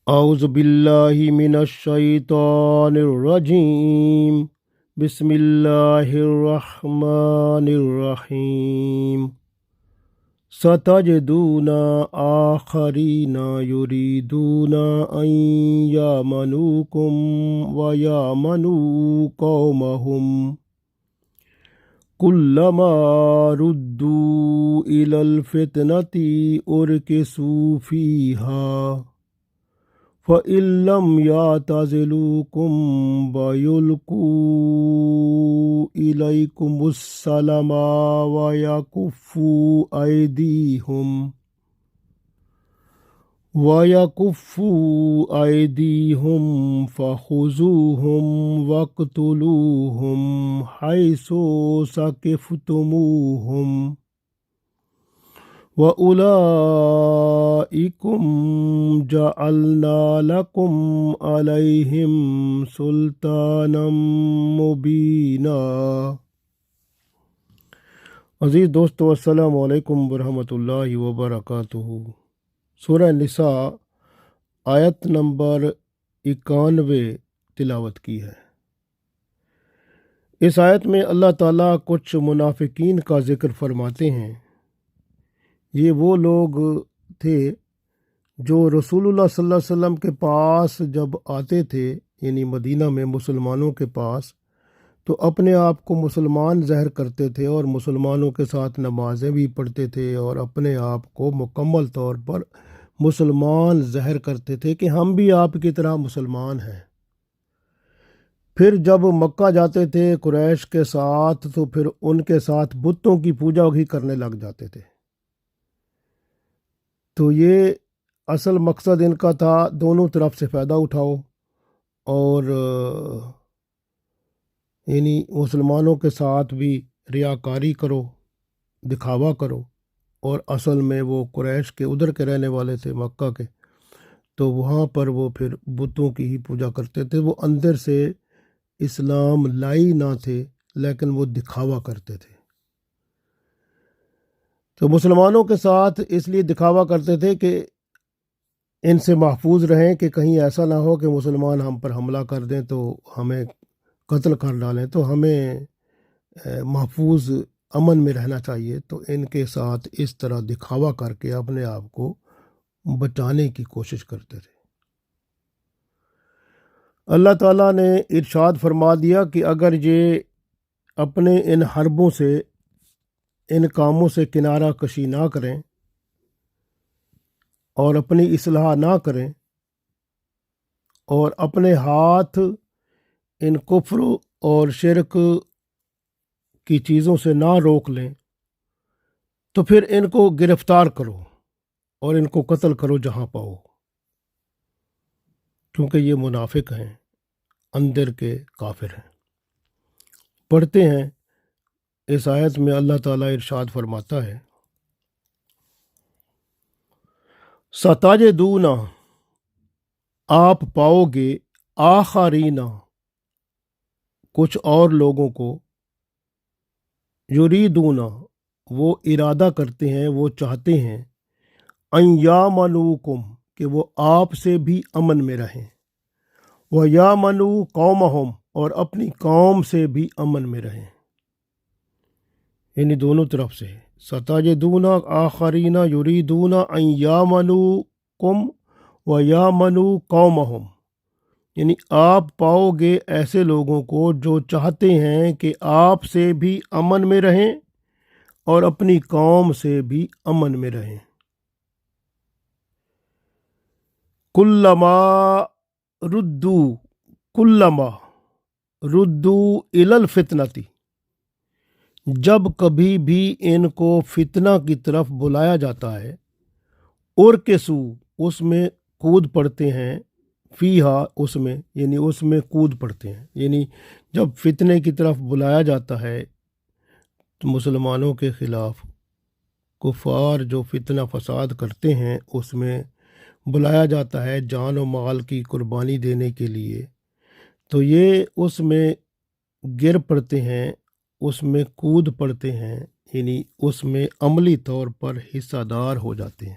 اعوذ باللہ من الشیطان الرجیم بسم اللہ الرحمن الرحیم ستجدون آخرین یریدون ان یامنوکم ویامنوا قومہم کلما ردوا الی الفتنۃ ارکسوا فیہا فَإِن لَّمْ يَعْتَزِلُوكُمْ وَيُلْقُوا إِلَيْكُمُ السَّلَامَ وَيَكُفُّوا أَيْدِيهِمْ فَخُذُوهُمْ وَاقْتُلُوهُمْ حَيْثُ ثَقِفْتُمُوهُمْ وَأُولَئِكُمْ جَعَلْنَا لَكُمْ عَلَيْهِمْ سُلْطَانًا مُبِينًا۔ عزیز دوستو، السلام علیکم ورحمۃ اللہ وبرکاتہ۔ سورہ نساء آیت نمبر 91 تلاوت کی ہے۔ اس آیت میں اللہ تعالیٰ کچھ منافقین کا ذکر فرماتے ہیں۔ یہ وہ لوگ تھے جو رسول اللہ صلی اللہ علیہ وسلم کے پاس جب آتے تھے، یعنی مدینہ میں مسلمانوں کے پاس، تو اپنے آپ کو مسلمان ظاہر کرتے تھے اور مسلمانوں کے ساتھ نمازیں بھی پڑھتے تھے اور اپنے آپ کو مکمل طور پر مسلمان ظاہر کرتے تھے کہ ہم بھی آپ کی طرح مسلمان ہیں۔ پھر جب مکہ جاتے تھے قریش کے ساتھ تو پھر ان کے ساتھ بتوں کی پوجا بھی کرنے لگ جاتے تھے۔ تو یہ اصل مقصد ان کا تھا، دونوں طرف سے فائدہ اٹھاؤ اور یعنی مسلمانوں کے ساتھ بھی ریاکاری کرو، دکھاوا کرو، اور اصل میں وہ قریش کے ادھر کے رہنے والے تھے، مکہ کے، تو وہاں پر وہ پھر بتوں کی ہی پوجا کرتے تھے۔ وہ اندر سے اسلام لائی نہ تھے لیکن وہ دکھاوا کرتے تھے۔ تو مسلمانوں کے ساتھ اس لیے دکھاوا کرتے تھے کہ ان سے محفوظ رہیں، کہ کہیں ایسا نہ ہو کہ مسلمان ہم پر حملہ کر دیں تو ہمیں قتل کر ڈالیں، تو ہمیں محفوظ امن میں رہنا چاہیے۔ تو ان کے ساتھ اس طرح دکھاوا کر کے اپنے آپ کو بچانے کی کوشش کرتے تھے۔ اللہ تعالیٰ نے ارشاد فرما دیا کہ اگر یہ اپنے ان حربوں سے، ان کاموں سے کنارہ کشی نہ کریں اور اپنی اصلاح نہ کریں اور اپنے ہاتھ ان کفر اور شرک کی چیزوں سے نہ روک لیں تو پھر ان کو گرفتار کرو اور ان کو قتل کرو جہاں پاؤ، کیونکہ یہ منافق ہیں، اندر کے کافر ہیں۔ پڑھتے ہیں اس آیت میں اللہ تعالیٰ ارشاد فرماتا ہے، ستجدون، آپ پاؤ گے، آخرین، کچھ اور لوگوں کو، یریدون، وہ ارادہ کرتے ہیں، وہ چاہتے ہیں، ان یامنوکم، کہ وہ آپ سے بھی امن میں رہیں، ویامنوا قومہم، اور اپنی قوم سے بھی امن میں رہیں، یعنی دونوں طرف سے۔ ستجدون آخرین یریدون ان یامنوکم ویامنوا قومہم، یعنی آپ پاؤ گے ایسے لوگوں کو جو چاہتے ہیں کہ آپ سے بھی امن میں رہیں اور اپنی قوم سے بھی امن میں رہیں۔ کلما ردوا الی الفتنۃ، جب کبھی بھی ان کو فتنہ کی طرف بلایا جاتا ہے، ارکسو، اس میں کود پڑتے ہیں، فیہا، اس میں، یعنی اس میں کود پڑتے ہیں، یعنی جب فتنے کی طرف بلایا جاتا ہے تو مسلمانوں کے خلاف کفار جو فتنہ فساد کرتے ہیں اس میں بلایا جاتا ہے جان و مال کی قربانی دینے کے لیے، تو یہ اس میں گر پڑتے ہیں، اس میں کود پڑتے ہیں، یعنی اس میں عملی طور پر حصہ دار ہو جاتے ہیں۔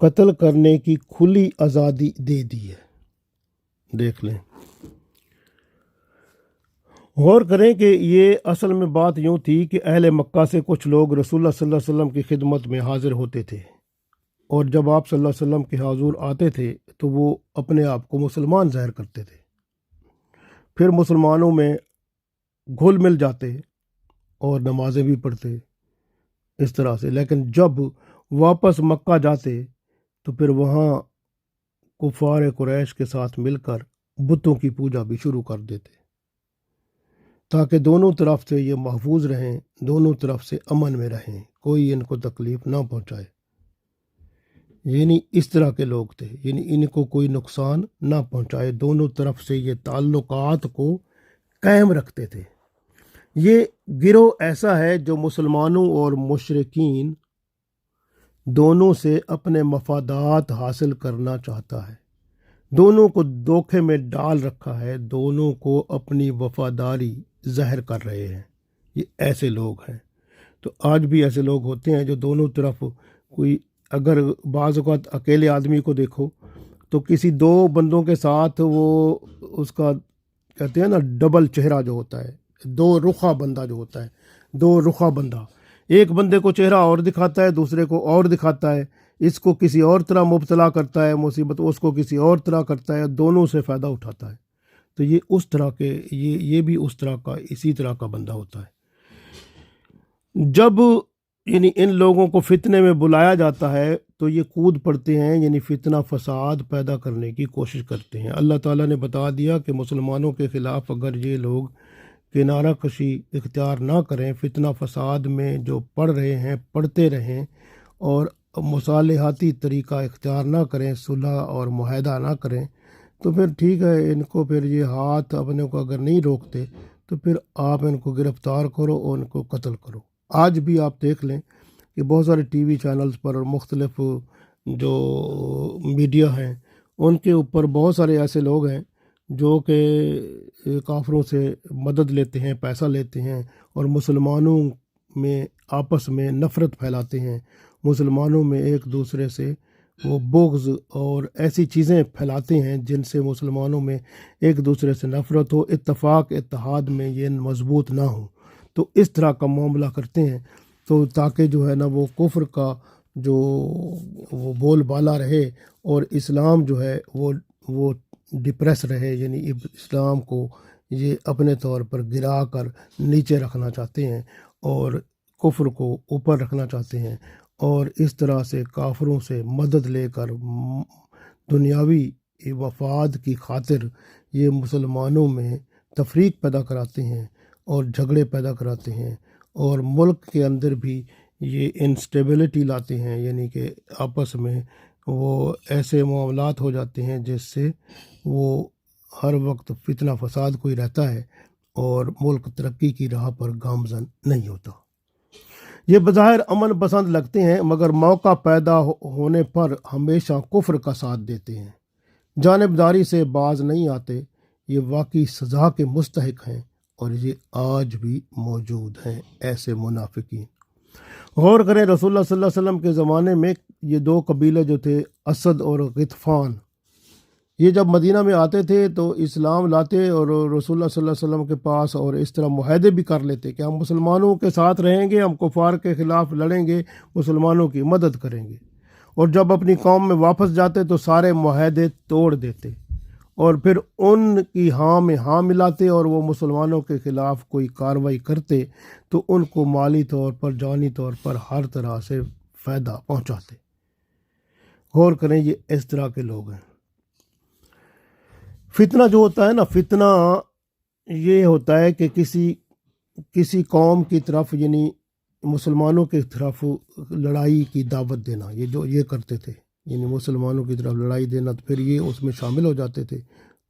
قتل کرنے کی کھلی آزادی دے دی ہے۔ دیکھ لیں، غور کریں کہ یہ اصل میں بات یوں تھی کہ اہل مکہ سے کچھ لوگ رسول اللہ صلی اللہ علیہ وسلم کی خدمت میں حاضر ہوتے تھے، اور جب آپ صلی اللہ علیہ وسلم کے حضور آتے تھے تو وہ اپنے آپ کو مسلمان ظاہر کرتے تھے، پھر مسلمانوں میں گھل مل جاتے اور نمازیں بھی پڑھتے اس طرح سے، لیکن جب واپس مکہ جاتے تو پھر وہاں کفار قریش کے ساتھ مل کر بتوں کی پوجا بھی شروع کر دیتے، تاکہ دونوں طرف سے یہ محفوظ رہیں، دونوں طرف سے امن میں رہیں، کوئی ان کو تکلیف نہ پہنچائے۔ یعنی اس طرح کے لوگ تھے، یعنی ان کو کوئی نقصان نہ پہنچائے، دونوں طرف سے یہ تعلقات کو قائم رکھتے تھے۔ یہ گروہ ایسا ہے جو مسلمانوں اور مشرکین دونوں سے اپنے مفادات حاصل کرنا چاہتا ہے، دونوں کو دھوکے میں ڈال رکھا ہے، دونوں کو اپنی وفاداری ظاہر کر رہے ہیں۔ یہ ایسے لوگ ہیں۔ تو آج بھی ایسے لوگ ہوتے ہیں جو دونوں طرف، کوئی اگر بعض اوقات اکیلے آدمی کو دیکھو تو کسی دو بندوں کے ساتھ وہ اس کا کہتے ہیں نا ڈبل چہرہ جو ہوتا ہے، دو رخا بندہ جو ہوتا ہے، دو رخا بندہ، ایک بندے کو چہرہ اور دکھاتا ہے، دوسرے کو اور دکھاتا ہے، اس کو کسی اور طرح مبتلا کرتا ہے مصیبت، اس کو کسی اور طرح کرتا ہے، دونوں سے فائدہ اٹھاتا ہے۔ تو یہ اس طرح کے یہ بھی اس طرح کا اسی طرح کا بندہ ہوتا ہے۔ جب یعنی ان لوگوں کو فتنے میں بلایا جاتا ہے تو یہ کود پڑتے ہیں، یعنی فتنہ فساد پیدا کرنے کی کوشش کرتے ہیں۔ اللہ تعالیٰ نے بتا دیا کہ مسلمانوں کے خلاف اگر یہ لوگ کنارہ کشی اختیار نہ کریں، فتنہ فساد میں جو پڑھ رہے ہیں پڑھتے رہیں، اور مصالحاتی طریقہ اختیار نہ کریں، صلح اور معاہدہ نہ کریں، تو پھر ٹھیک ہے، ان کو پھر یہ ہاتھ اپنے کو اگر نہیں روکتے تو پھر آپ ان کو گرفتار کرو اور ان کو قتل کرو۔ آج بھی آپ دیکھ لیں کہ بہت سارے ٹی وی چینلز پر اور مختلف جو میڈیا ہیں ان کے اوپر بہت سارے ایسے لوگ ہیں جو کہ کافروں سے مدد لیتے ہیں، پیسہ لیتے ہیں، اور مسلمانوں میں آپس میں نفرت پھیلاتے ہیں، مسلمانوں میں ایک دوسرے سے وہ بغض اور ایسی چیزیں پھیلاتے ہیں جن سے مسلمانوں میں ایک دوسرے سے نفرت ہو، اتفاق اتحاد میں یہ مضبوط نہ ہو۔ تو اس طرح کا معاملہ کرتے ہیں تو تاکہ جو ہے نا وہ کفر کا جو وہ بول بالا رہے اور اسلام جو ہے وہ ڈپریس رہے، یعنی اسلام کو یہ اپنے طور پر گرا کر نیچے رکھنا چاہتے ہیں اور کفر کو اوپر رکھنا چاہتے ہیں، اور اس طرح سے کافروں سے مدد لے کر دنیاوی وفاد کی خاطر یہ مسلمانوں میں تفریق پیدا کراتے ہیں اور جھگڑے پیدا کراتے ہیں، اور ملک کے اندر بھی یہ انسٹیبلٹی لاتے ہیں، یعنی کہ آپس میں وہ ایسے معاملات ہو جاتے ہیں جس سے وہ ہر وقت فتنہ فساد کوئی رہتا ہے اور ملک ترقی کی راہ پر گامزن نہیں ہوتا۔ یہ بظاہر امن پسند لگتے ہیں مگر موقع پیدا ہونے پر ہمیشہ کفر کا ساتھ دیتے ہیں، جانبداری سے باز نہیں آتے، یہ واقعی سزا کے مستحق ہیں اور یہ آج بھی موجود ہیں ایسے منافقین۔ غور کریں، رسول اللہ صلی اللہ علیہ وسلم کے زمانے میں یہ دو قبیلے جو تھے، اسد اور غطفان، یہ جب مدینہ میں آتے تھے تو اسلام لاتے اور رسول اللہ صلی اللہ علیہ وسلم کے پاس اور اس طرح معاہدے بھی کر لیتے کہ ہم مسلمانوں کے ساتھ رہیں گے، ہم کفار کے خلاف لڑیں گے، مسلمانوں کی مدد کریں گے، اور جب اپنی قوم میں واپس جاتے تو سارے معاہدے توڑ دیتے اور پھر ان کی ہاں میں ہاں ملاتے، اور وہ مسلمانوں کے خلاف کوئی کارروائی کرتے تو ان کو مالی طور پر، جانی طور پر ہر طرح سے فائدہ پہنچاتے۔ غور کریں، یہ اس طرح کے لوگ ہیں۔ فتنہ جو ہوتا ہے نا، فتنہ یہ ہوتا ہے کہ کسی قوم کی طرف، یعنی مسلمانوں کی طرف لڑائی کی دعوت دینا، یہ جو یہ کرتے تھے، یعنی مسلمانوں کی طرف لڑائی دینا، تو پھر یہ اس میں شامل ہو جاتے تھے،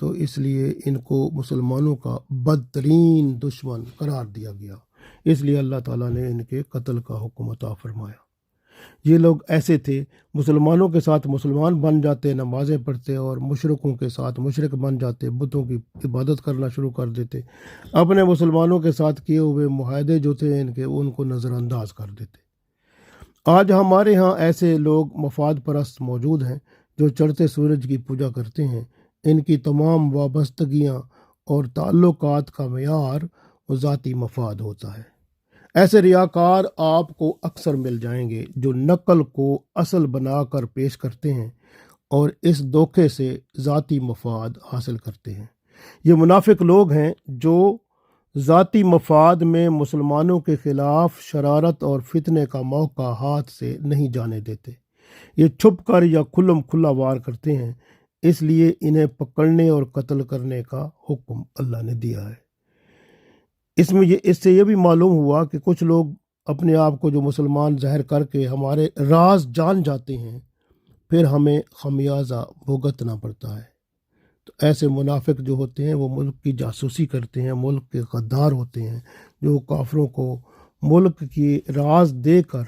تو اس لیے ان کو مسلمانوں کا بدترین دشمن قرار دیا گیا، اس لیے اللہ تعالیٰ نے ان کے قتل کا حکم عطا فرمایا۔ یہ لوگ ایسے تھے، مسلمانوں کے ساتھ مسلمان بن جاتے، نمازیں پڑھتے، اور مشرکوں کے ساتھ مشرک بن جاتے، بتوں کی عبادت کرنا شروع کر دیتے، اپنے مسلمانوں کے ساتھ کیے ہوئے معاہدے جو تھے ان کو نظر انداز کر دیتے۔ آج ہمارے ہاں ایسے لوگ مفاد پرست موجود ہیں جو چڑھتے سورج کی پوجا کرتے ہیں۔ ان کی تمام وابستگیاں اور تعلقات کا معیار و ذاتی مفاد ہوتا ہے۔ ایسے ریاکار آپ کو اکثر مل جائیں گے جو نقل کو اصل بنا کر پیش کرتے ہیں اور اس دھوکے سے ذاتی مفاد حاصل کرتے ہیں۔ یہ منافق لوگ ہیں جو ذاتی مفاد میں مسلمانوں کے خلاف شرارت اور فتنے کا موقع ہاتھ سے نہیں جانے دیتے۔ یہ چھپ کر یا کھلم کھلا وار کرتے ہیں، اس لیے انہیں پکڑنے اور قتل کرنے کا حکم اللہ نے دیا ہے۔ اس سے یہ بھی معلوم ہوا کہ کچھ لوگ اپنے آپ کو جو مسلمان ظاہر کر کے ہمارے راز جان جاتے ہیں، پھر ہمیں خمیازہ بھگتنا پڑتا ہے۔ تو ایسے منافق جو ہوتے ہیں وہ ملک کی جاسوسی کرتے ہیں، ملک کے غدار ہوتے ہیں، جو کافروں کو ملک کی راز دے کر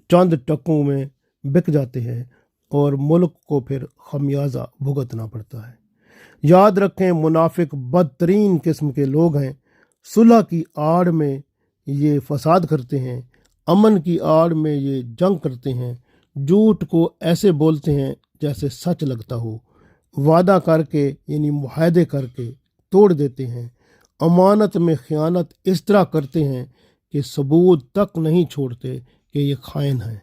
چند ٹکوں میں بک جاتے ہیں اور ملک کو پھر خمیازہ بھگتنا پڑتا ہے۔ یاد رکھیں، منافق بدترین قسم کے لوگ ہیں۔ صلح کی آڑ میں یہ فساد کرتے ہیں، امن کی آڑ میں یہ جنگ کرتے ہیں، جھوٹ کو ایسے بولتے ہیں جیسے سچ لگتا ہو، وعدہ کر کے یعنی معاہدے کر کے توڑ دیتے ہیں، امانت میں خیانت اس طرح کرتے ہیں کہ ثبوت تک نہیں چھوڑتے کہ یہ خائن ہیں۔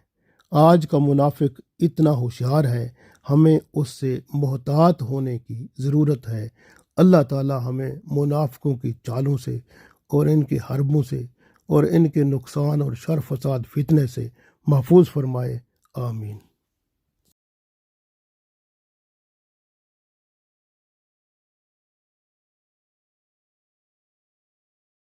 آج کا منافق اتنا ہوشیار ہے، ہمیں اس سے محتاط ہونے کی ضرورت ہے۔ اللہ تعالی ہمیں منافقوں کی چالوں سے اور ان کے حربوں سے اور ان کے نقصان اور شر فساد فتنے سے محفوظ فرمائے، آمین۔